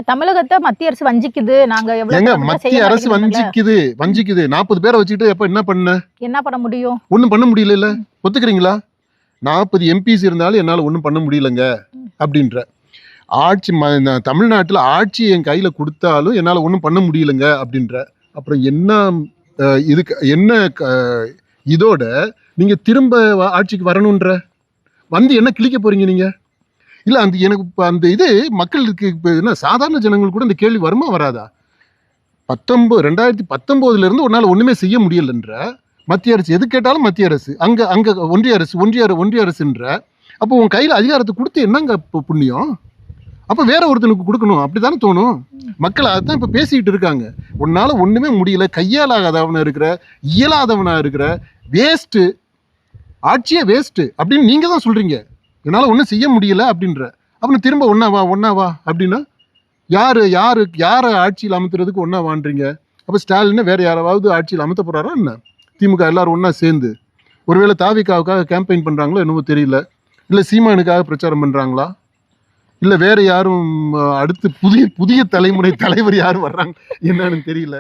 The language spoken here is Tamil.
தமிழகத்தை மத்திய அரசு வஞ்சிக்குது. நாங்க மத்திய அரசு வஞ்சிக்குது 40 பேரை வச்சுக்கிட்டு எப்ப என்ன பண்ண முடியும்? ஒண்ணும் பண்ண முடியல. ஒத்துக்கிறீங்களா? 40 எம்பிஸ் இருந்தாலும் என்னால ஒண்ணும் பண்ண முடியலங்க அப்படின்ற ஆட்சி. தமிழ்நாட்டுல ஆட்சி என் கையில கொடுத்தாலும் என்னால ஒண்ணும் பண்ண முடியலங்க அப்படின்ற. அப்புறம் என்ன இதுக்கு என்ன இதோட நீங்க திரும்ப ஆட்சிக்கு வரணுன்ற என்ன கிழிக்க போறீங்க நீங்க? இல்ல எனக்கு அந்த இது மக்களுக்கு என்ன சாதாரண ஜனங்கள் கூட இந்த கேள்வி வருமா வராதா? 2019 இருந்து உன்னால ஒண்ணுமே செய்ய முடியலன்ற மத்திய அரசு எது கேட்டாலும் மத்திய அரசு அங்க ஒன்றிய அரசுன்ற. அப்போ உன் கையில அதிகாரத்தை கொடுத்து என்னங்க புண்ணியம்? அப்ப வேற ஒருத்தனுக்கு கொடுக்கணும் அப்படித்தானே தோணும். மக்கள் அதான் இப்ப பேசிக்கிட்டு இருக்காங்க. உன்னால ஒண்ணுமே முடியல, கையாலாகாதவனா இருக்கிற, இயலாதவனா இருக்கிற, வேஸ்ட், ஆட்சியே வேஸ்ட் அப்படின்னு நீங்க தான் சொல்றீங்க. என்னால ஒன்றும் செய்ய முடியல அப்படின்ற. அப்புறம் திரும்ப ஒன்னாவா அப்படின்னா யாரை ஆட்சியில் அமர்த்துறதுக்கு ஒன்னாவான்றீங்க? அப்ப ஸ்டாலின் வேற யாராவது ஆட்சியில் அமர்த்த போறாரா என்ன? திமுக எல்லாரும் ஒன்னா சேர்ந்து ஒருவேளை தாவிகாவுக்காக கேம்பெயின் பண்றாங்களோ என்னவோ தெரியல. இல்ல சீமானுக்காக பிரச்சாரம் பண்றாங்களா? இல்ல வேற யாரும் அடுத்து புதிய தலைமுறை தலைவர் யாரும் வர்றாங்க என்னன்னு தெரியல.